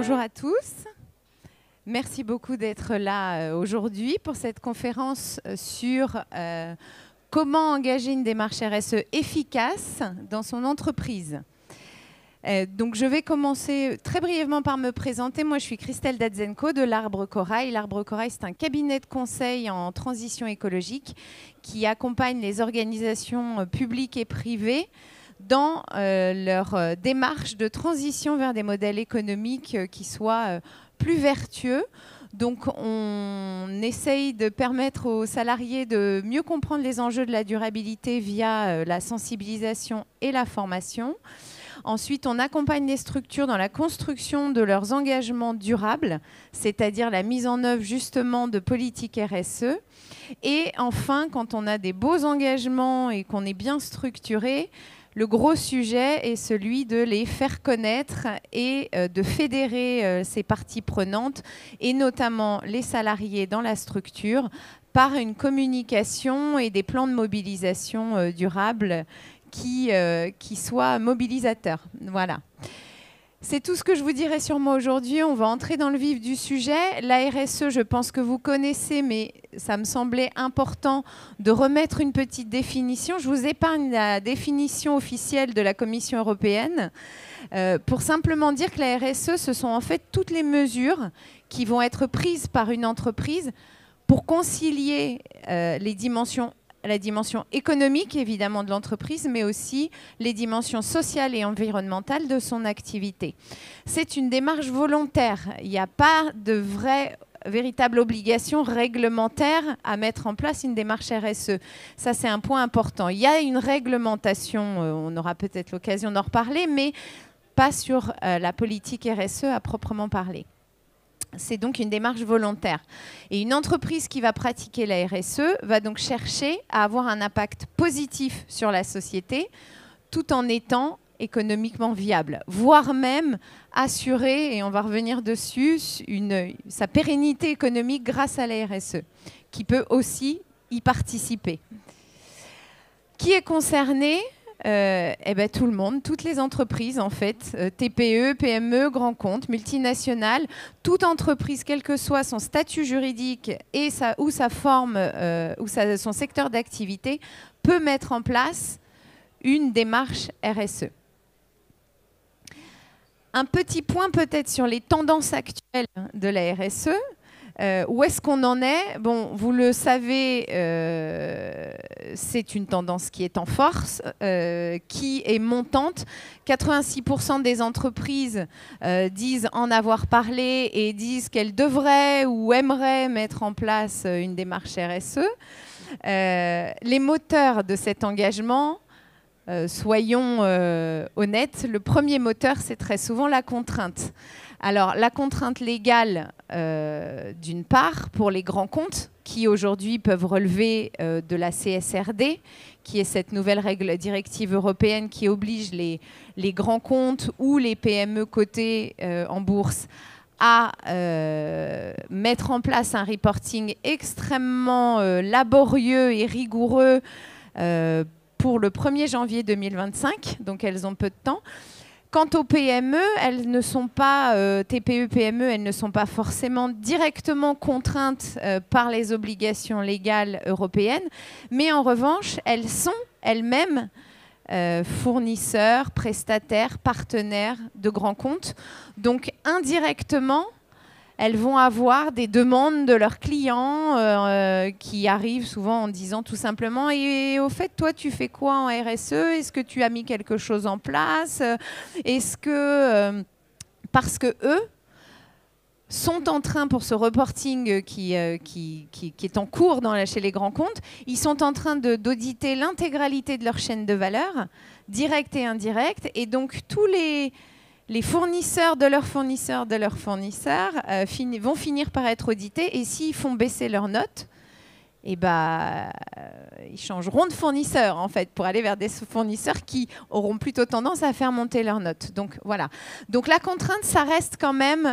Bonjour à tous. Merci beaucoup d'être là aujourd'hui pour cette conférence sur comment engager une démarche RSE efficace dans son entreprise. Donc je vais commencer très brièvement par me présenter. Moi, je suis Christelle Datzenko de l'Arbre Corail. L'Arbre Corail, c'est un cabinet de conseil en transition écologique qui accompagne les organisations publiques et privées dans leur démarche de transition vers des modèles économiques qui soient plus vertueux. Donc, on essaye de permettre aux salariés de mieux comprendre les enjeux de la durabilité via la sensibilisation et la formation. Ensuite, on accompagne les structures dans la construction de leurs engagements durables, c'est-à-dire la mise en œuvre justement de politiques RSE. Et enfin, quand on a des beaux engagements et qu'on est bien structuré, le gros sujet est celui de les faire connaître et de fédérer ces parties prenantes, et notamment les salariés dans la structure, par une communication et des plans de mobilisation durables qui soient mobilisateurs. Voilà. C'est tout ce que je vous dirai sur moi aujourd'hui. On va entrer dans le vif du sujet. La RSE, je pense que vous connaissez, mais ça me semblait important de remettre une petite définition. Je vous épargne la définition officielle de la Commission européenne pour simplement dire que la RSE, ce sont en fait toutes les mesures qui vont être prises par une entreprise pour concilier la dimension économique, évidemment, de l'entreprise, mais aussi les dimensions sociales et environnementales de son activité. C'est une démarche volontaire. Il n'y a pas de véritable obligation réglementaire à mettre en place une démarche RSE. Ça, c'est un point important. Il y a une réglementation, on aura peut-être l'occasion d'en reparler, mais pas sur la politique RSE à proprement parler. C'est donc une démarche volontaire. Et une entreprise qui va pratiquer la RSE va donc chercher à avoir un impact positif sur la société tout en étant économiquement viable, voire même assurer, et on va revenir dessus, sa pérennité économique grâce à la RSE, qui peut aussi y participer. Qui est concerné ? Tout le monde, toutes les entreprises en fait, TPE, PME, grands comptes, multinationales, toute entreprise, quel que soit son statut juridique et sa forme ou son secteur d'activité, peut mettre en place une démarche RSE. Un petit point peut-être sur les tendances actuelles de la RSE. Où est-ce qu'on en est ? Bon, vous le savez, c'est une tendance qui est en force, qui est montante. 86% des entreprises disent en avoir parlé et disent qu'elles devraient ou aimeraient mettre en place une démarche RSE. Les moteurs de cet engagement, soyons honnêtes, le premier moteur, c'est très souvent la contrainte. Alors, la contrainte légale, d'une part, pour les grands comptes, qui aujourd'hui peuvent relever de la CSRD, qui est cette nouvelle règle directive européenne qui oblige les grands comptes ou les PME cotées en bourse à mettre en place un reporting extrêmement laborieux et rigoureux pour le 1er janvier 2025, donc elles ont peu de temps. Quant aux PME, elles ne sont pas, TPE, PME, elles ne sont pas forcément directement contraintes par les obligations légales européennes, mais en revanche, elles sont elles-mêmes fournisseurs, prestataires, partenaires de grands comptes. Donc indirectement, elles vont avoir des demandes de leurs clients qui arrivent souvent en disant tout simplement « Et au fait, toi, tu fais quoi en RSE ? Est-ce que tu as mis quelque chose en place ? Est-ce que… parce que eux sont en train, pour ce reporting qui est en cours chez les grands comptes, ils sont en train d'auditer l'intégralité de leur chaîne de valeur, directe et indirecte, et donc tous les fournisseurs de leurs fournisseurs vont finir par être audités, et s'ils font baisser leurs notes, ils changeront de fournisseur en fait pour aller vers des fournisseurs qui auront plutôt tendance à faire monter leurs notes. Donc voilà. Donc la contrainte, ça reste quand même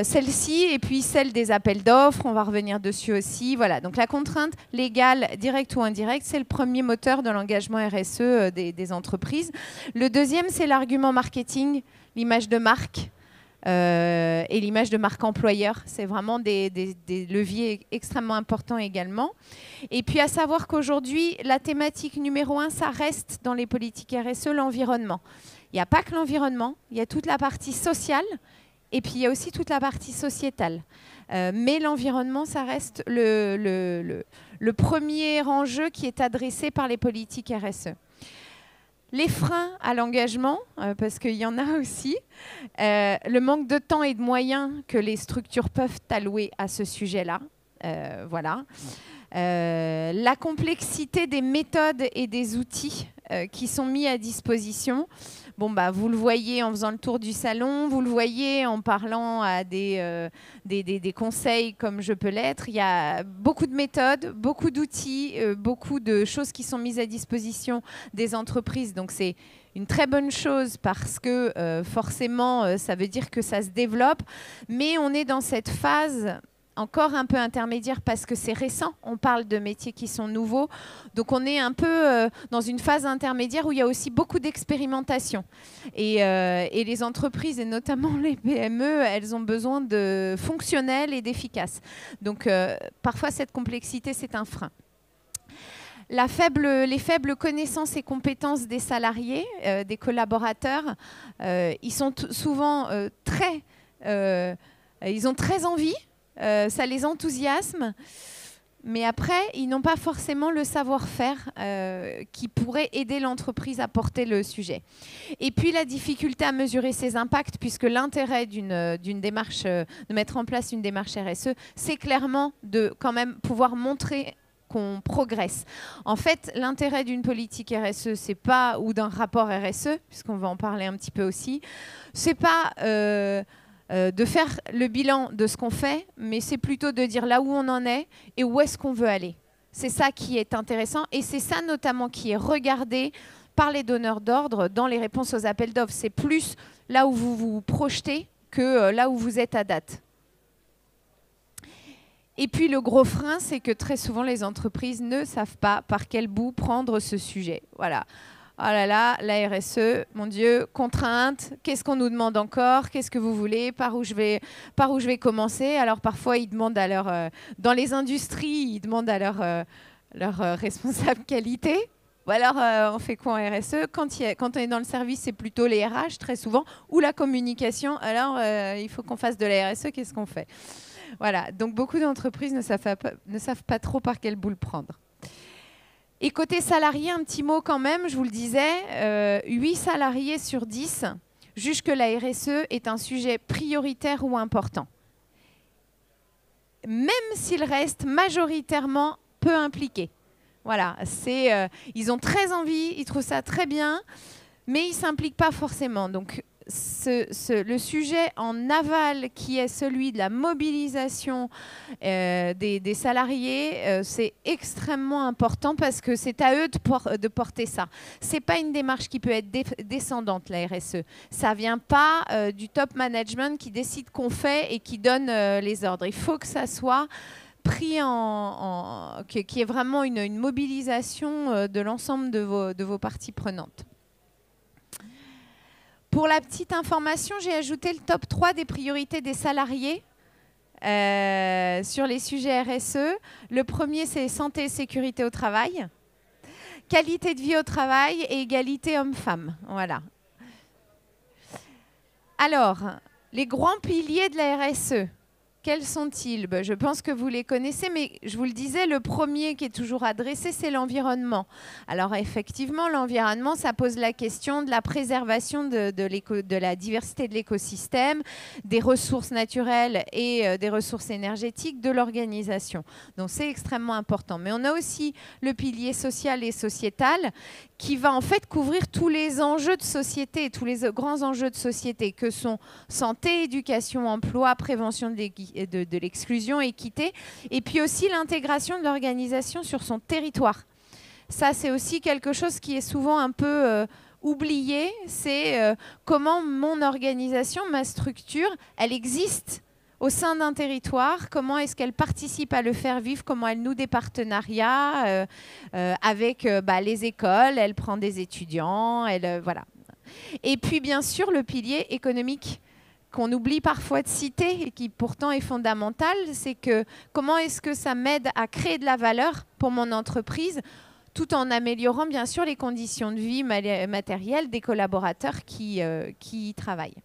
celle-ci, et puis celle des appels d'offres, on va revenir dessus aussi. Voilà. Donc la contrainte légale, directe ou indirecte, c'est le premier moteur de l'engagement RSE des entreprises. Le deuxième, c'est l'argument marketing, l'image de marque. et l'image de marque employeur. C'est vraiment des leviers extrêmement importants également. Et puis à savoir qu'aujourd'hui, la thématique numéro 1, ça reste dans les politiques RSE, l'environnement. Il n'y a pas que l'environnement, il y a toute la partie sociale et puis il y a aussi toute la partie sociétale. Mais l'environnement, ça reste le premier enjeu qui est adressé par les politiques RSE. Les freins à l'engagement, parce qu'il y en a aussi, le manque de temps et de moyens que les structures peuvent allouer à ce sujet-là. Voilà. La complexité des méthodes et des outils qui sont mis à disposition. Bon, bah, vous le voyez en faisant le tour du salon, vous le voyez en parlant à des conseils comme je peux l'être. Il y a beaucoup de méthodes, beaucoup d'outils, beaucoup de choses qui sont mises à disposition des entreprises. Donc, c'est une très bonne chose parce que forcément, ça veut dire que ça se développe. Mais on est dans cette phase encore un peu intermédiaire parce que c'est récent. On parle de métiers qui sont nouveaux. Donc, on est un peu dans une phase intermédiaire où il y a aussi beaucoup d'expérimentation. Et les entreprises, et notamment les PME, elles ont besoin de fonctionnels et d'efficaces. Donc, parfois, cette complexité, c'est un frein. Les faibles connaissances et compétences des salariés, des collaborateurs, ils sont souvent ils ont très envie. Ça les enthousiasme, mais après, ils n'ont pas forcément le savoir-faire qui pourrait aider l'entreprise à porter le sujet. Et puis, la difficulté à mesurer ses impacts, puisque l'intérêt d'une démarche, de mettre en place une démarche RSE, c'est clairement de quand même pouvoir montrer qu'on progresse. En fait, l'intérêt d'une politique RSE, c'est pas, ou d'un rapport RSE, puisqu'on va en parler un petit peu aussi, c'est pas de faire le bilan de ce qu'on fait, mais c'est plutôt de dire là où on en est et où est-ce qu'on veut aller. C'est ça qui est intéressant et c'est ça notamment qui est regardé par les donneurs d'ordre dans les réponses aux appels d'offres. C'est plus là où vous vous projetez que là où vous êtes à date. Et puis le gros frein, c'est que très souvent les entreprises ne savent pas par quel bout prendre ce sujet. Voilà. Oh là là, la RSE, mon Dieu, contrainte, qu'est-ce qu'on nous demande encore, qu'est-ce que vous voulez, par où je vais commencer. Alors parfois, ils demandent à dans les industries, ils demandent à leur responsable qualité. Ou alors, on fait quoi en RSE? Quand on est dans le service, c'est plutôt les RH, très souvent, ou la communication. Alors, il faut qu'on fasse de la RSE, qu'est-ce qu'on fait? Voilà, donc beaucoup d'entreprises ne savent pas trop par quel bout le prendre. Et côté salarié, un petit mot quand même, je vous le disais, 8 salariés sur 10 jugent que la RSE est un sujet prioritaire ou important. Même s'ils restent majoritairement peu impliqués. Voilà, ils ont très envie, ils trouvent ça très bien, mais ils ne s'impliquent pas forcément. Donc, le sujet en aval qui est celui de la mobilisation des salariés, c'est extrêmement important parce que c'est à eux de porter ça. Ce n'est pas une démarche qui peut être descendante, la RSE. Ça ne vient pas du top management qui décide qu'on fait et qui donne les ordres. Il faut que ça soit pris qu'il y ait vraiment une mobilisation de l'ensemble de vos parties prenantes. Pour la petite information, j'ai ajouté le top 3 des priorités des salariés sur les sujets RSE. Le premier, c'est santé et sécurité au travail, qualité de vie au travail et égalité homme-femme. Voilà. Alors, les grands piliers de la RSE, quels sont-ils? Je pense que vous les connaissez, mais je vous le disais, le premier qui est toujours adressé, c'est l'environnement. Alors effectivement, l'environnement, ça pose la question de la préservation de la diversité de l'écosystème, des ressources naturelles et des ressources énergétiques de l'organisation. Donc c'est extrêmement important. Mais on a aussi le pilier social et sociétal qui va en fait couvrir tous les enjeux de société, tous les grands enjeux de société que sont santé, éducation, emploi, prévention de l'exclusion, équité, et puis aussi l'intégration de l'organisation sur son territoire. Ça, c'est aussi quelque chose qui est souvent un peu oublié, c'est comment mon organisation, ma structure, elle existe au sein d'un territoire, comment est-ce qu'elle participe à le faire vivre, comment elle noue des partenariats avec les écoles, elle prend des étudiants, voilà. Et puis bien sûr le pilier économique. qu'on oublie parfois de citer et qui pourtant est fondamentale, c'est que comment est-ce que ça m'aide à créer de la valeur pour mon entreprise, tout en améliorant bien sûr les conditions de vie matérielles des collaborateurs qui y travaillent.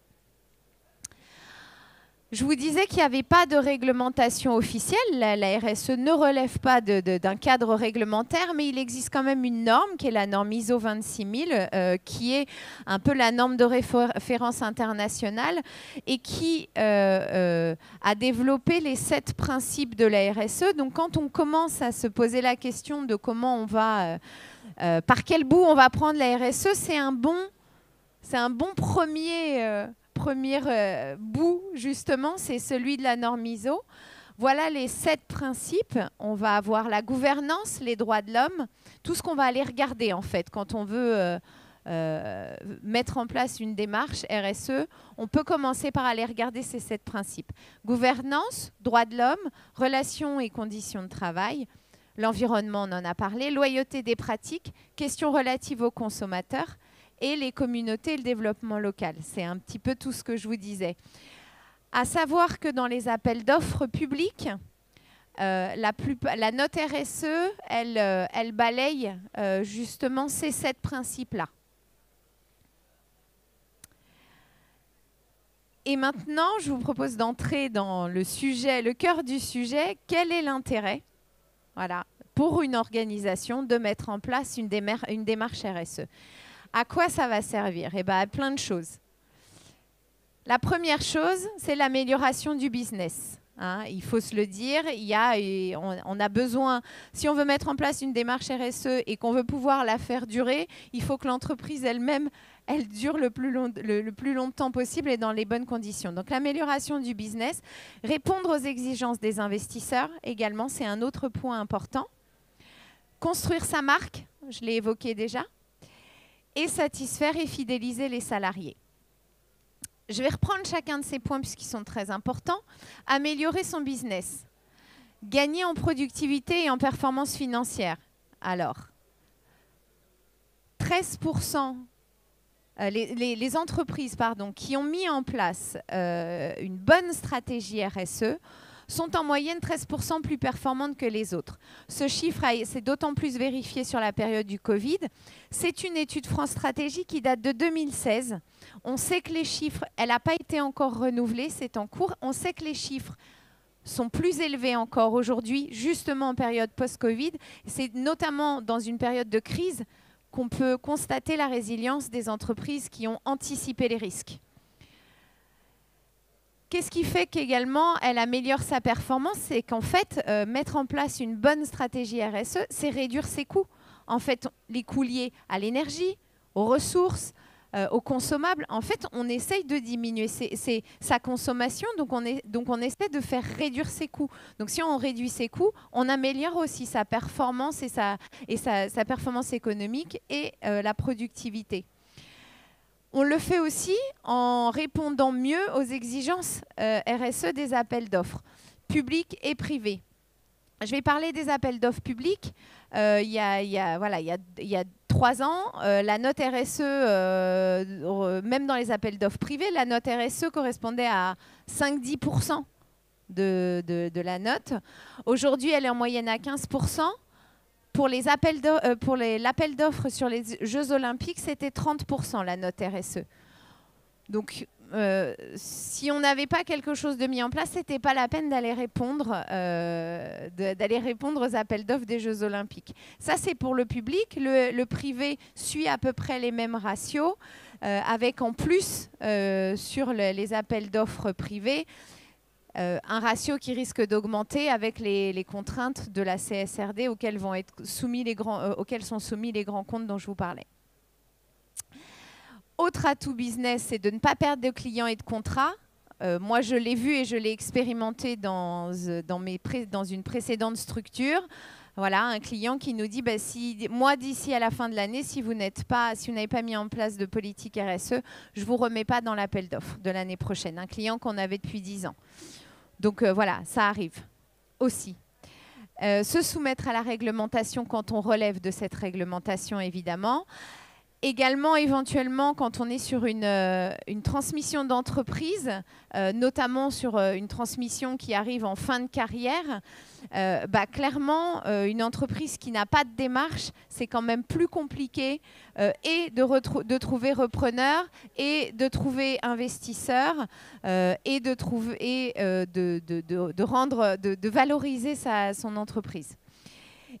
Je vous disais qu'il n'y avait pas de réglementation officielle. La RSE ne relève pas d'un cadre réglementaire, mais il existe quand même une norme, qui est la norme ISO 26000, qui est un peu la norme de référence internationale et qui a développé les 7 principes de la RSE. Donc, quand on commence à se poser la question de comment on va, par quel bout on va prendre la RSE, c'est un bon premier bout, justement, c'est celui de la norme ISO. Voilà les 7 principes. On va avoir la gouvernance, les droits de l'homme, tout ce qu'on va aller regarder, en fait, quand on veut mettre en place une démarche RSE. On peut commencer par aller regarder ces 7 principes. Gouvernance, droits de l'homme, relations et conditions de travail, l'environnement, on en a parlé, loyauté des pratiques, questions relatives aux consommateurs, et les communautés et le développement local. C'est un petit peu tout ce que je vous disais. À savoir que dans les appels d'offres publics, la note RSE, elle balaye justement ces 7 principes-là. Et maintenant, je vous propose d'entrer dans le sujet, le cœur du sujet. Quel est l'intérêt, voilà, pour une organisation de mettre en place une démarche RSE? À quoi ça va servir? Eh bien, à plein de choses. La première chose, c'est l'amélioration du business. Hein, il faut se le dire, on a besoin, si on veut mettre en place une démarche RSE et qu'on veut pouvoir la faire durer, il faut que l'entreprise elle-même, elle dure le plus longtemps possible et dans les bonnes conditions. Donc l'amélioration du business, répondre aux exigences des investisseurs également, c'est un autre point important. Construire sa marque, je l'ai évoqué déjà. Et satisfaire et fidéliser les salariés. Je vais reprendre chacun de ces points puisqu'ils sont très importants. Améliorer son business. Gagner en productivité et en performance financière. Alors, 13%, les entreprises qui ont mis en place une bonne stratégie RSE sont en moyenne 13% plus performantes que les autres. Ce chiffre s'est d'autant plus vérifié sur la période du Covid. C'est une étude France Stratégie qui date de 2016. On sait que les chiffres, elle n'a pas été encore renouvelée, c'est en cours. On sait que les chiffres sont plus élevés encore aujourd'hui, justement en période post-Covid. C'est notamment dans une période de crise qu'on peut constater la résilience des entreprises qui ont anticipé les risques. Qu'est-ce qui fait qu'également elle améliore sa performance? C'est qu'en fait, mettre en place une bonne stratégie RSE, c'est réduire ses coûts. En fait, les coûts liés à l'énergie, aux ressources, aux consommables, en fait, on essaye de diminuer sa consommation, donc on essaie de faire réduire ses coûts. Donc si on réduit ses coûts, on améliore aussi sa performance et sa performance économique et la productivité. On le fait aussi en répondant mieux aux exigences RSE des appels d'offres, publics et privés. Je vais parler des appels d'offres publics. Il y a 3 ans, la note RSE, même dans les appels d'offres privés, la note RSE correspondait à 5-10% de la note. Aujourd'hui, elle est en moyenne à 15%. Pour l'appel d'offres sur les Jeux Olympiques, c'était 30% la note RSE. Donc, si on n'avait pas quelque chose de mis en place, ce n'était pas la peine d'aller répondre aux appels d'offres des Jeux Olympiques. Ça, c'est pour le public. Le privé suit à peu près les mêmes ratios, avec en plus, sur les appels d'offres privés, un ratio qui risque d'augmenter avec les contraintes de la CSRD auxquelles sont soumis les grands comptes dont je vous parlais. Autre atout business, c'est de ne pas perdre de clients et de contrats. Moi, je l'ai vu et je l'ai expérimenté dans une précédente structure. Voilà, un client qui nous dit moi, d'ici à la fin de l'année, si vous n'avez pas mis en place de politique RSE, je ne vous remets pas dans l'appel d'offres de l'année prochaine. Un client qu'on avait depuis 10 ans. Donc voilà, ça arrive aussi. Se soumettre à la réglementation quand on relève de cette réglementation, évidemment. Également, éventuellement, quand on est sur une transmission d'entreprise, notamment sur une transmission qui arrive en fin de carrière, clairement, une entreprise qui n'a pas de démarche, c'est quand même plus compliqué et de trouver repreneur et de trouver investisseur et de valoriser son entreprise.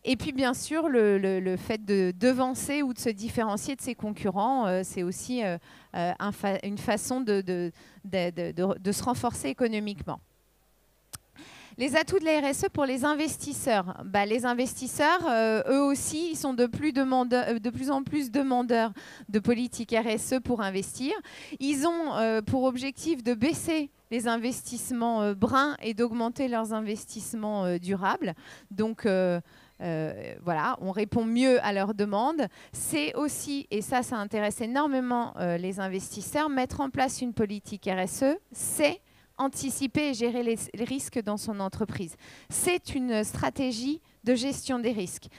Et puis, bien sûr, le fait de devancer ou de se différencier de ses concurrents, c'est aussi une façon de se renforcer économiquement. Les atouts de la RSE pour les investisseurs. Les investisseurs, eux aussi, ils sont de plus en plus demandeurs de politique RSE pour investir. Ils ont pour objectif de baisser les investissements bruns et d'augmenter leurs investissements durables. Donc, voilà, on répond mieux à leurs demandes. C'est aussi, et ça intéresse énormément les investisseurs, mettre en place une politique RSE, c'est anticiper et gérer les risques dans son entreprise. C'est une stratégie de gestion des risques.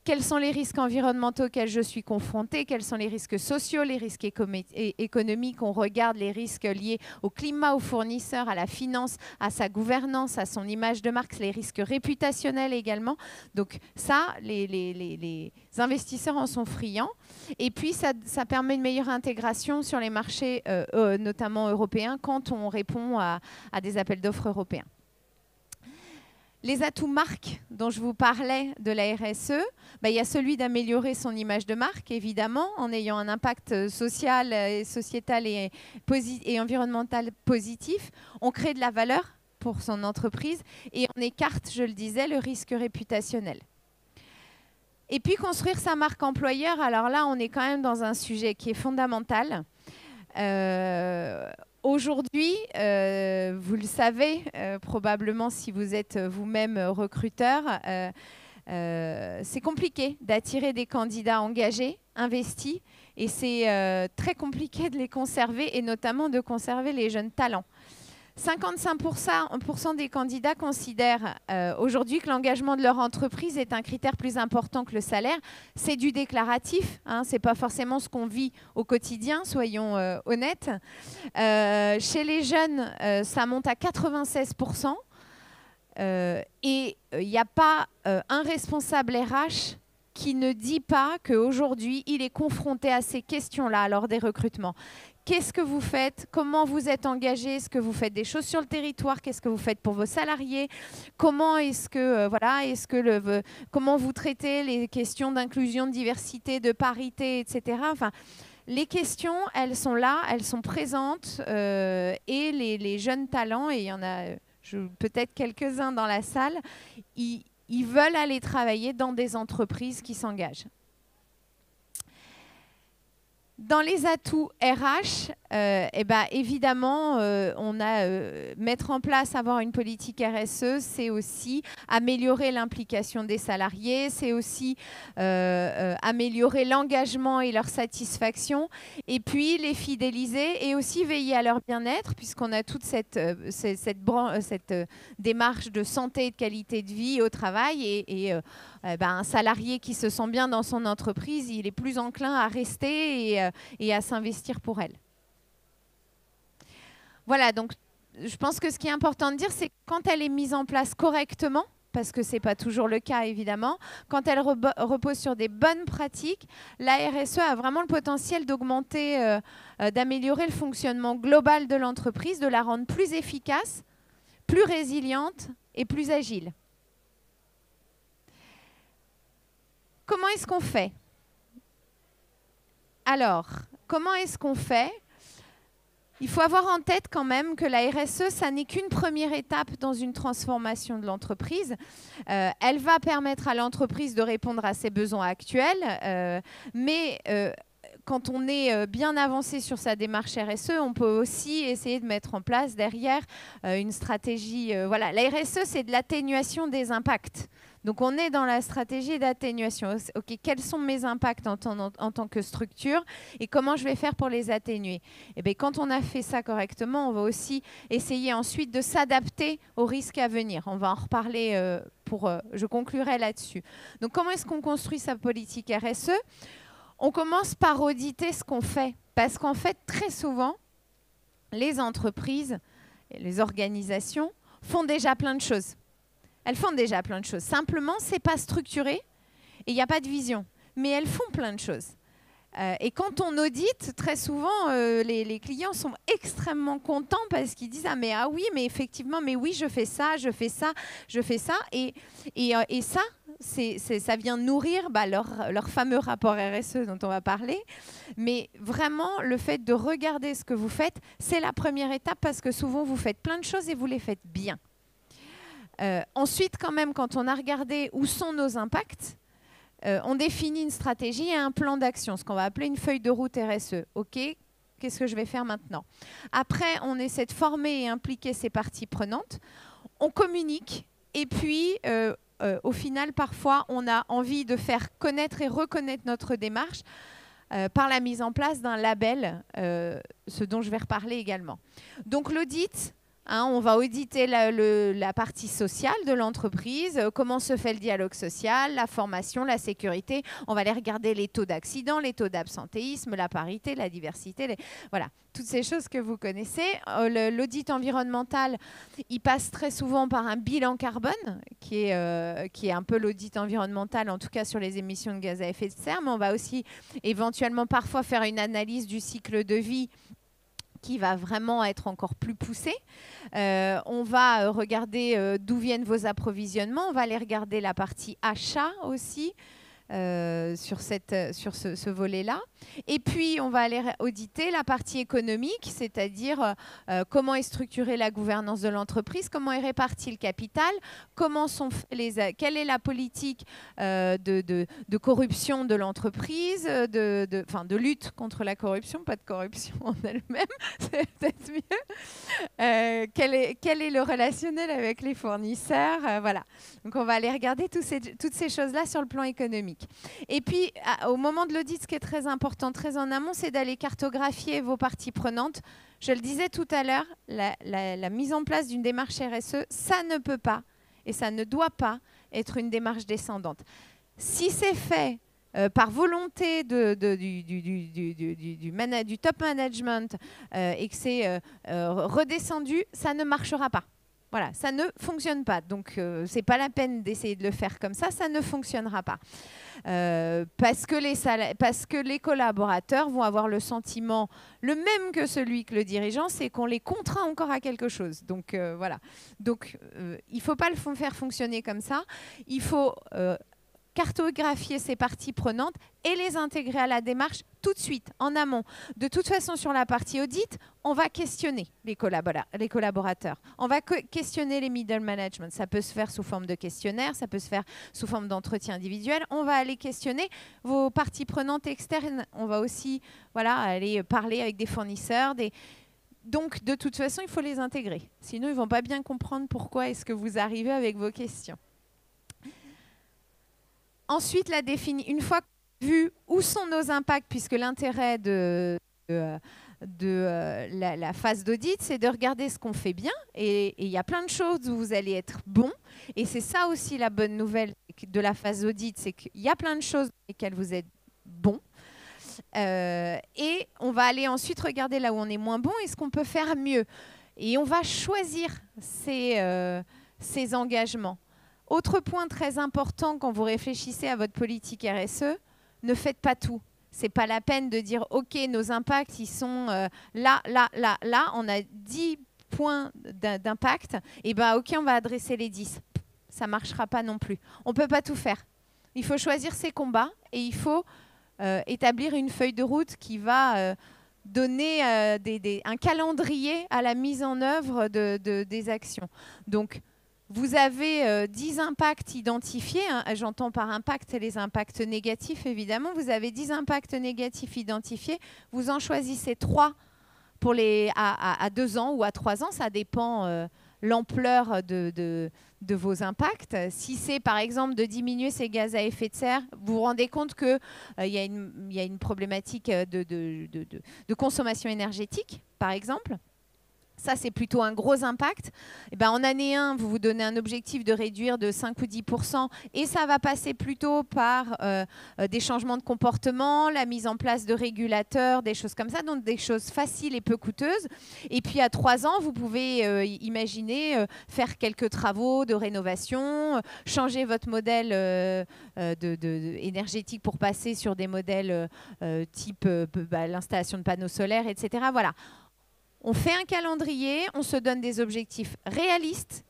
Quels sont les risques environnementaux auxquels je suis confrontée? Quels sont les risques sociaux, les risques économiques? On regarde les risques liés au climat, aux fournisseurs, à la finance, à sa gouvernance, à son image de marque, les risques réputationnels également. Donc ça, les investisseurs en sont friands. Et puis, ça permet une meilleure intégration sur les marchés, notamment européens, quand on répond à des appels d'offres européens. Les atouts marques dont je vous parlais de la RSE, il y a celui d'améliorer son image de marque, évidemment, en ayant un impact social, et sociétal et environnemental positif. On crée de la valeur pour son entreprise et on écarte, je le disais, le risque réputationnel. Et puis construire sa marque employeur, alors là, on est quand même dans un sujet qui est fondamental. Aujourd'hui, vous le savez, probablement si vous êtes vous-même recruteur, c'est compliqué d'attirer des candidats engagés, investis, et c'est très compliqué de les conserver, et notamment de conserver les jeunes talents. 55% des candidats considèrent aujourd'hui que l'engagement de leur entreprise est un critère plus important que le salaire. C'est du déclaratif, hein, ce n'est pas forcément ce qu'on vit au quotidien, soyons honnêtes. Chez les jeunes, ça monte à 96%. Et il n'y a pas un responsable RH qui ne dit pas qu'aujourd'hui, il est confronté à ces questions-là lors des recrutements. Qu'est-ce que vous faites? Comment vous êtes engagé? Est-ce que vous faites des choses sur le territoire? Qu'est-ce que vous faites pour vos salariés? Comment est-ce que, comment vous traitez les questions d'inclusion, de diversité, de parité, etc. Enfin, les questions, elles sont là, elles sont présentes, et les jeunes talents, et il y en a peut-être quelques-uns dans la salle, ils veulent aller travailler dans des entreprises qui s'engagent. Dans les atouts RH, évidemment, mettre en place, avoir une politique RSE, c'est aussi améliorer l'implication des salariés, c'est aussi améliorer l'engagement et leur satisfaction, et puis les fidéliser et aussi veiller à leur bien-être, puisqu'on a toute cette démarche de santé et de qualité de vie au travail, un salarié qui se sent bien dans son entreprise, il est plus enclin à rester et à s'investir pour elle. Voilà, donc je pense que ce qui est important de dire, c'est que quand elle est mise en place correctement, parce que ce n'est pas toujours le cas évidemment, quand elle repose sur des bonnes pratiques, la RSE a vraiment le potentiel d'augmenter, d'améliorer le fonctionnement global de l'entreprise, de la rendre plus efficace, plus résiliente et plus agile. Comment est-ce qu'on fait? Alors, comment est-ce qu'on fait? Il faut avoir en tête quand même que la RSE, ça n'est qu'une première étape dans une transformation de l'entreprise. Elle va permettre à l'entreprise de répondre à ses besoins actuels, mais quand on est bien avancé sur sa démarche RSE, on peut aussi essayer de mettre en place derrière une stratégie. Voilà. La RSE, c'est de l'atténuation des impacts. Donc, on est dans la stratégie d'atténuation. OK, quels sont mes impacts en tant que structure et comment je vais faire pour les atténuer? Et bien, quand on a fait ça correctement, on va aussi essayer ensuite de s'adapter aux risques à venir. On va en reparler, je conclurai là-dessus. Donc, comment est-ce qu'on construit sa politique RSE? On commence par auditer ce qu'on fait. Parce qu'en fait, très souvent, les entreprises, les organisations font déjà plein de choses. Elles font déjà plein de choses. Simplement, ce n'est pas structuré et il n'y a pas de vision. Mais elles font plein de choses. Et quand on audite, très souvent, les clients sont extrêmement contents parce qu'ils disent « Ah oui, mais effectivement, mais oui, je fais ça, je fais ça, je fais ça. » Et ça, ça vient nourrir leur fameux rapport RSE dont on va parler. Mais vraiment, le fait de regarder ce que vous faites, c'est la première étape parce que souvent, vous faites plein de choses et vous les faites bien. Ensuite, quand même, quand on a regardé où sont nos impacts, on définit une stratégie et un plan d'action, ce qu'on va appeler une feuille de route RSE. OK, qu'est-ce que je vais faire maintenant? Après, on essaie de former et impliquer ces parties prenantes. On communique et puis, au final, parfois, on a envie de faire connaître et reconnaître notre démarche par la mise en place d'un label, ce dont je vais reparler également. Donc, l'audit... on va auditer la partie sociale de l'entreprise, comment se fait le dialogue social, la formation, la sécurité. On va aller regarder les taux d'accident, les taux d'absentéisme, la parité, la diversité. Voilà, toutes ces choses que vous connaissez. L'audit environnemental, il passe très souvent par un bilan carbone, qui est un peu l'audit environnemental, en tout cas sur les émissions de gaz à effet de serre. Mais on va aussi éventuellement parfois faire une analyse du cycle de vie qui va vraiment être encore plus poussé. On va regarder d'où viennent vos approvisionnements. On va aller regarder la partie achat aussi sur ce volet-là. Et puis, on va aller auditer la partie économique, c'est-à-dire comment est structurée la gouvernance de l'entreprise, comment est réparti le capital, quelle est la politique de corruption de l'entreprise, de lutte contre la corruption, pas de corruption en elle-même, c'est peut-être mieux. Quel est le relationnel avec les fournisseurs, voilà. Donc, on va aller regarder toutes ces choses-là sur le plan économique. Et puis, au moment de l'audit, ce qui est très important, très en amont, c'est d'aller cartographier vos parties prenantes. Je le disais tout à l'heure, la mise en place d'une démarche RSE, ça ne peut pas et ça ne doit pas être une démarche descendante. Si c'est fait par volonté du top management et que c'est redescendu, ça ne marchera pas. Voilà, ça ne fonctionne pas. Donc, ce n'est pas la peine d'essayer de le faire comme ça ne fonctionnera pas. Parce que les collaborateurs vont avoir le sentiment, le même que celui que le dirigeant, c'est qu'on les contraint encore à quelque chose. Donc, voilà. Donc, il ne faut pas le faire fonctionner comme ça. Il faut cartographier ces parties prenantes et les intégrer à la démarche tout de suite, en amont. De toute façon, sur la partie audit, on va questionner les collaborateurs. On va questionner les middle management. Ça peut se faire sous forme de questionnaire, ça peut se faire sous forme d'entretien individuel. On va aller questionner vos parties prenantes externes. On va aussi aller parler avec des fournisseurs, Donc, de toute façon, il faut les intégrer. Sinon, ils ne vont pas bien comprendre pourquoi est-ce que vous arrivez avec vos questions. Ensuite, une fois vu où sont nos impacts, puisque l'intérêt de la phase d'audit, c'est de regarder ce qu'on fait bien. Et il y a plein de choses où vous allez être bon. Et c'est ça aussi la bonne nouvelle de la phase d'audit, c'est qu'il y a plein de choses dans lesquelles vous êtes bon. Et on va aller ensuite regarder là où on est moins bon et ce qu'on peut faire mieux. Et on va choisir ces engagements. Autre point très important quand vous réfléchissez à votre politique RSE, ne faites pas tout. Ce n'est pas la peine de dire « Ok, nos impacts, ils sont là, on a 10 points d'impact, et bien ok, on va adresser les 10. » Ça ne marchera pas non plus. On ne peut pas tout faire. Il faut choisir ses combats et il faut établir une feuille de route qui va donner un calendrier à la mise en œuvre des actions. Donc, vous avez 10 impacts identifiés. J'entends par impact les impacts négatifs, évidemment. Vous avez 10 impacts négatifs identifiés. Vous en choisissez 3 à 2 ans ou à 3 ans. Ça dépend l'ampleur de vos impacts. Si c'est, par exemple, de diminuer ces gaz à effet de serre, vous vous rendez compte qu'il y a une problématique de consommation énergétique, par exemple. Ça, c'est plutôt un gros impact. Et ben, en année 1, vous vous donnez un objectif de réduire de 5 ou 10%, et ça va passer plutôt par des changements de comportement, la mise en place de régulateurs, des choses comme ça, donc des choses faciles et peu coûteuses. Et puis à 3 ans, vous pouvez imaginer faire quelques travaux de rénovation, changer votre modèle énergétique pour passer sur des modèles type l'installation de panneaux solaires, etc. Voilà. On fait un calendrier, on se donne des objectifs réalistes,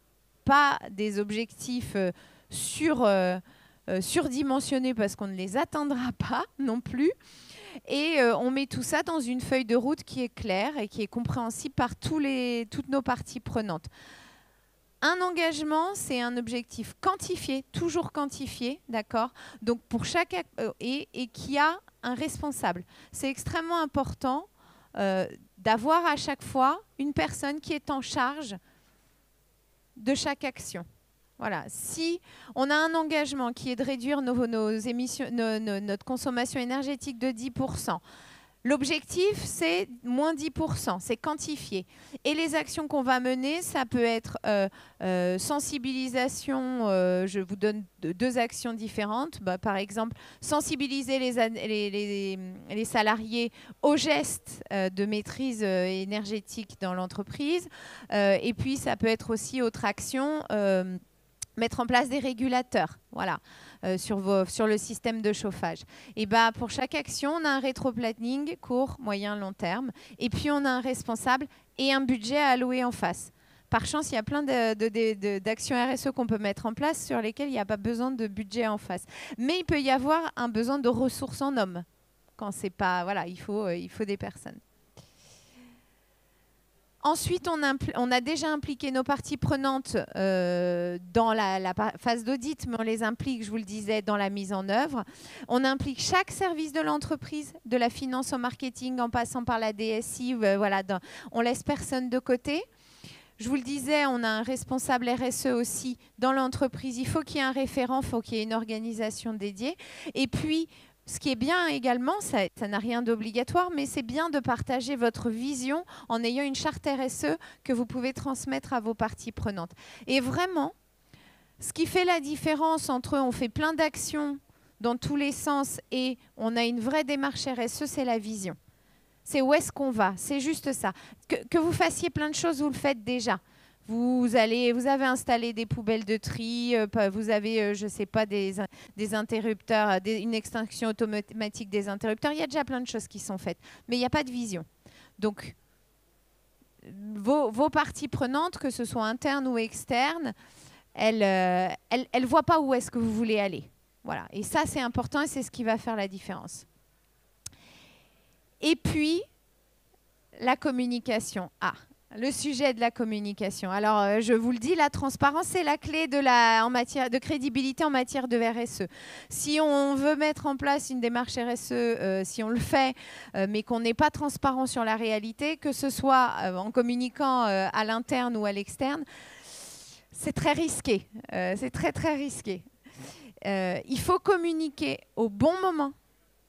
pas des objectifs surdimensionnés parce qu'on ne les atteindra pas non plus. Et on met tout ça dans une feuille de route qui est claire et qui est compréhensible par toutes nos parties prenantes. Un engagement, c'est un objectif quantifié, toujours quantifié, d'accord? Donc pour chaque et qui a un responsable. C'est extrêmement important d'avoir à chaque fois une personne qui est en charge de chaque action. Voilà. Si on a un engagement qui est de réduire nos émissions, notre consommation énergétique de 10%, l'objectif, c'est moins 10%, c'est quantifié. Et les actions qu'on va mener, ça peut être sensibilisation, je vous donne 2 actions différentes. Bah, par exemple, sensibiliser les salariés aux gestes de maîtrise énergétique dans l'entreprise. Et puis, ça peut être aussi autre action, mettre en place des régulateurs, voilà, sur le système de chauffage. Et bah, pour chaque action, on a un rétro-planning court, moyen, long terme. Et puis, on a un responsable et un budget à allouer en face. Par chance, il y a plein d'actions RSE qu'on peut mettre en place sur lesquelles il n'y a pas besoin de budget en face. Mais il peut y avoir un besoin de ressources en hommes. Quand c'est pas, voilà, il faut des personnes. Ensuite, on a déjà impliqué nos parties prenantes dans la phase d'audit, mais on les implique, je vous le disais, dans la mise en œuvre. On implique chaque service de l'entreprise, de la finance au marketing, en passant par la DSI. Voilà, on laisse personne de côté. Je vous le disais, on a un responsable RSE aussi dans l'entreprise. Il faut qu'il y ait un référent, il faut qu'il y ait une organisation dédiée. Et puis, ce qui est bien également, ça n'a rien d'obligatoire, mais c'est bien de partager votre vision en ayant une charte RSE que vous pouvez transmettre à vos parties prenantes. Et vraiment, ce qui fait la différence entre on fait plein d'actions dans tous les sens et on a une vraie démarche RSE, c'est la vision. C'est où est-ce qu'on va, c'est juste ça. Que vous fassiez plein de choses, vous le faites déjà. Vous avez installé des poubelles de tri, vous avez, je ne sais pas, des interrupteurs, une extinction automatique des interrupteurs. Il y a déjà plein de choses qui sont faites, mais il n'y a pas de vision. Donc, vos parties prenantes, que ce soit internes ou externes, elles ne voient pas où est-ce que vous voulez aller. Voilà. Et ça, c'est important et c'est ce qui va faire la différence. Et puis, la communication. Le sujet de la communication. Alors, je vous le dis, la transparence, c'est la clé en matière de crédibilité en matière de RSE. Si on veut mettre en place une démarche RSE, si on le fait, mais qu'on n'est pas transparent sur la réalité, que ce soit en communiquant à l'interne ou à l'externe, c'est très risqué. C'est très, très risqué. Il faut communiquer au bon moment.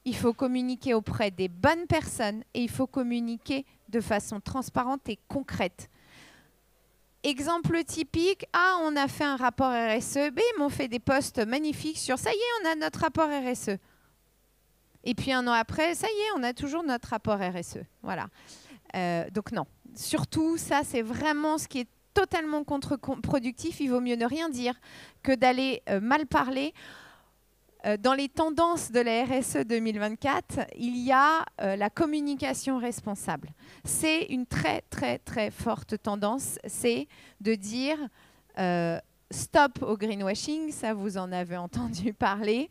Il faut communiquer auprès des bonnes personnes et il faut communiquer de façon transparente et concrète. Exemple typique, on a fait un rapport RSE, bim, on fait des posts magnifiques sur « ça y est, on a notre rapport RSE ». Et puis 1 an après, ça y est, on a toujours notre rapport RSE. Voilà. Donc non, surtout ça, c'est vraiment ce qui est totalement contre-productif. Il vaut mieux ne rien dire que d'aller mal parler. Dans les tendances de la RSE 2024, il y a la communication responsable. C'est une très, très, très forte tendance. C'est de dire stop au greenwashing, ça vous en avez entendu parler.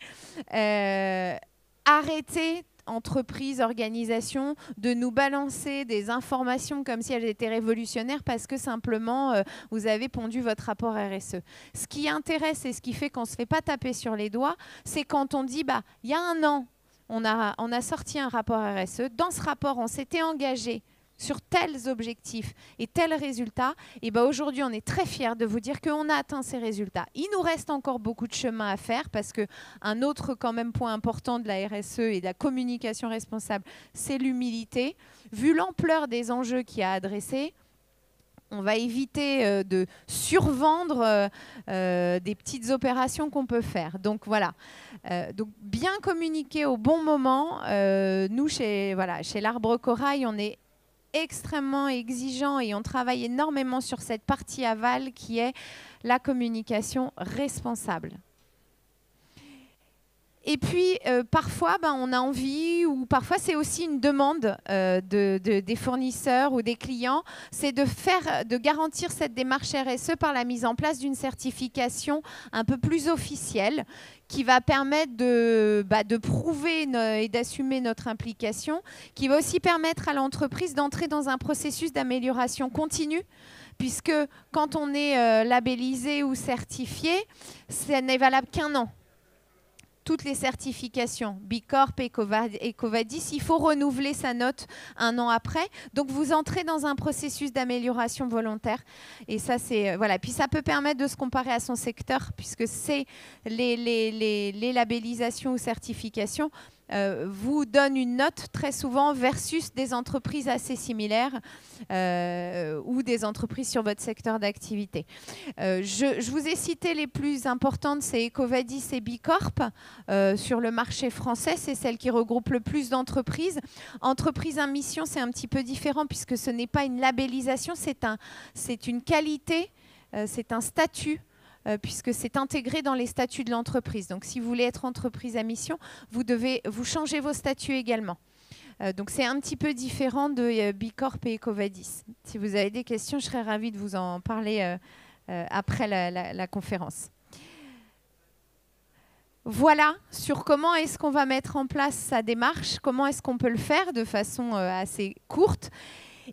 Arrêtez, entreprises, organisations, de nous balancer des informations comme si elles étaient révolutionnaires parce que simplement vous avez pondu votre rapport RSE. Ce qui intéresse et ce qui fait qu'on ne se fait pas taper sur les doigts, c'est quand on dit il y a 1 an, on a sorti un rapport RSE. Dans ce rapport, on s'était engagé sur tels objectifs et tels résultats, et aujourd'hui, on est très fiers de vous dire qu'on a atteint ces résultats. Il nous reste encore beaucoup de chemin à faire parce qu'un autre quand même point important de la RSE et de la communication responsable, c'est l'humilité. Vu l'ampleur des enjeux qu'il y a à adresser, On va éviter de survendre des petites opérations qu'on peut faire. Donc voilà, donc bien communiquer au bon moment. Nous, chez l'Arbre Corail, on est extrêmement exigeant et on travaille énormément sur cette partie aval qui est la communication responsable. Et puis, parfois, on a envie, ou parfois c'est aussi une demande des fournisseurs ou des clients, c'est de garantir cette démarche RSE par la mise en place d'une certification un peu plus officielle qui va permettre de prouver et d'assumer notre implication, qui va aussi permettre à l'entreprise d'entrer dans un processus d'amélioration continue, puisque quand on est labellisé ou certifié, ça n'est valable qu'1 an. Toutes les certifications, Bicorp et EcoVadis, il faut renouveler sa note 1 an après. Donc, vous entrez dans un processus d'amélioration volontaire. Et ça, c'est... voilà. Puis, ça peut permettre de se comparer à son secteur, puisque c'est les labellisations ou certifications vous donnent une note très souvent versus des entreprises assez similaires ou des entreprises sur votre secteur d'activité. Je vous ai cité les plus importantes, c'est EcoVadis et Bicorp. Sur le marché français, c'est celle qui regroupe le plus d'entreprises. Entreprise à mission, c'est un petit peu différent puisque ce n'est pas une labellisation, c'est une qualité, c'est un statut. Puisque c'est intégré dans les statuts de l'entreprise. Donc, si vous voulez être entreprise à mission, vous changez vos statuts également. Donc, c'est un petit peu différent de Bicorp et EcoVadis. Si vous avez des questions, je serais ravie de vous en parler après la conférence. Voilà sur comment est-ce qu'on va mettre en place sa démarche, comment est-ce qu'on peut le faire de façon assez courte.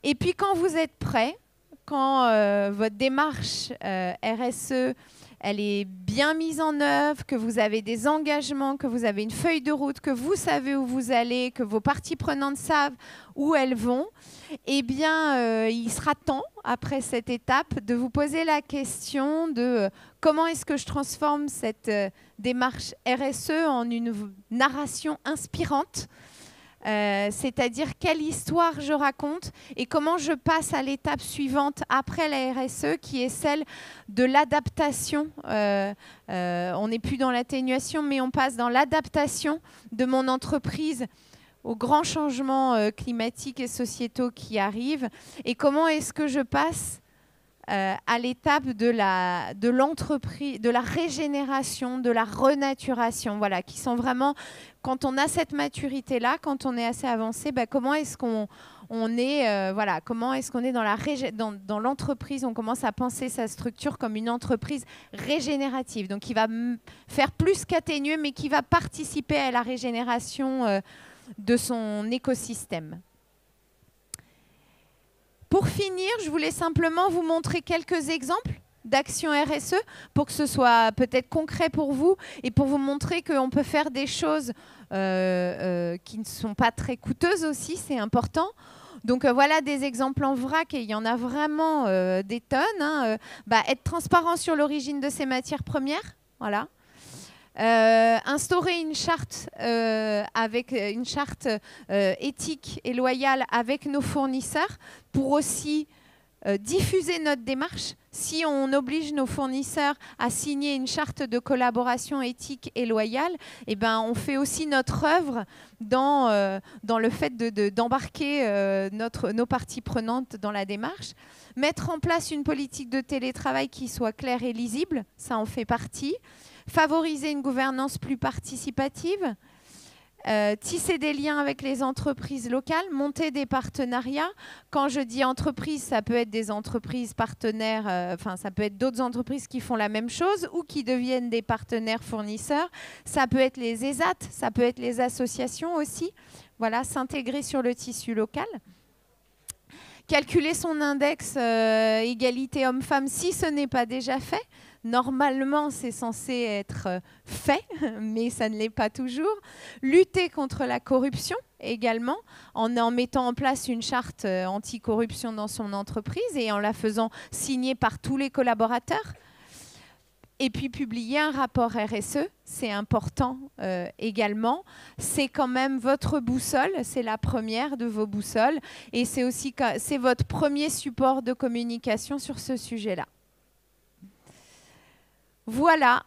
Et puis, quand vous êtes prêt, quand votre démarche RSE, elle est bien mise en œuvre, que vous avez des engagements, que vous avez une feuille de route, que vous savez où vous allez, que vos parties prenantes savent où elles vont, eh bien, il sera temps, après cette étape, de vous poser la question de comment est-ce que je transforme cette démarche RSE en une narration inspirante. C'est-à-dire quelle histoire je raconte et comment je passe à l'étape suivante après la RSE qui est celle de l'adaptation. On n'est plus dans l'atténuation, mais on passe dans l'adaptation de mon entreprise aux grands changements climatiques et sociétaux qui arrivent. Et comment est-ce que je passe à l'étape de l'entreprise, de la régénération, de la renaturation, voilà, qui sont vraiment, quand on a cette maturité-là, quand on est assez avancé, comment est-ce qu'on est, voilà, comment est-ce qu'on est dans l'entreprise, on commence à penser sa structure comme une entreprise régénérative, donc qui va faire plus qu'atténuer, mais qui va participer à la régénération de son écosystème. Pour finir, je voulais simplement vous montrer quelques exemples d'actions RSE pour que ce soit peut-être concret pour vous et pour vous montrer qu'on peut faire des choses qui ne sont pas très coûteuses aussi, c'est important. Donc voilà des exemples en vrac et il y en a vraiment des tonnes. Hein. Être transparent sur l'origine de ces matières premières, voilà. Instaurer une charte éthique et loyale avec nos fournisseurs pour aussi diffuser notre démarche. Si on oblige nos fournisseurs à signer une charte de collaboration éthique et loyale, eh ben, on fait aussi notre œuvre dans le fait d'embarquer nos parties prenantes dans la démarche. Mettre en place une politique de télétravail qui soit claire et lisible, ça en fait partie. Favoriser une gouvernance plus participative, tisser des liens avec les entreprises locales, monter des partenariats. Quand je dis entreprise, ça peut être des entreprises partenaires, ça peut être d'autres entreprises qui font la même chose ou qui deviennent des partenaires fournisseurs. Ça peut être les ESAT, ça peut être les associations aussi. Voilà, s'intégrer sur le tissu local. Calculer son index égalité homme-femme si ce n'est pas déjà fait. Normalement, c'est censé être fait, mais ça ne l'est pas toujours. Lutter contre la corruption également, en mettant en place une charte anticorruption dans son entreprise et en la faisant signer par tous les collaborateurs. Et puis publier un rapport RSE, c'est important également. C'est quand même votre boussole, c'est la première de vos boussoles. Et c'est aussi votre premier support de communication sur ce sujet-là. Voilà,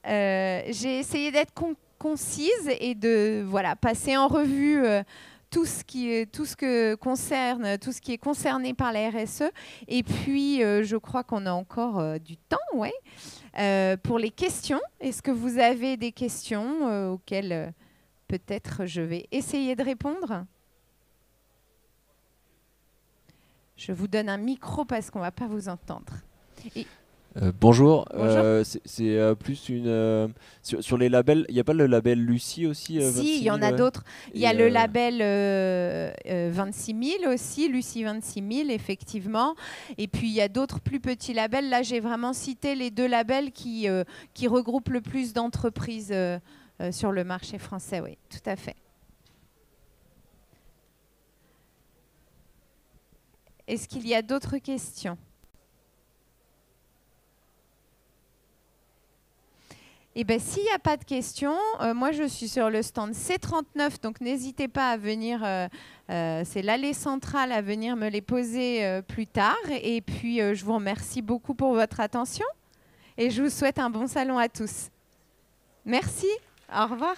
j'ai essayé d'être concise et de passer en revue tout ce qui est concerné par la RSE. Et puis, je crois qu'on a encore du temps, ouais. Pour les questions, est-ce que vous avez des questions auxquelles peut-être je vais essayer de répondre? Je vous donne un micro parce qu'on ne va pas vous entendre. Bonjour, Bonjour. c'est plus une... sur les labels, il n'y a pas le label Lucie aussi Si, il y en a d'autres. Il y a le label 26 000 aussi, Lucie 26 000, effectivement. Et puis, il y a d'autres plus petits labels. Là, j'ai vraiment cité les 2 labels qui regroupent le plus d'entreprises sur le marché français. Oui, tout à fait. Est-ce qu'il y a d'autres questions ? Eh bien, s'il n'y a pas de questions, moi, je suis sur le stand C39, donc n'hésitez pas à venir, c'est l'allée centrale, à venir me les poser plus tard. Et puis, je vous remercie beaucoup pour votre attention et je vous souhaite un bon salon à tous. Merci, au revoir.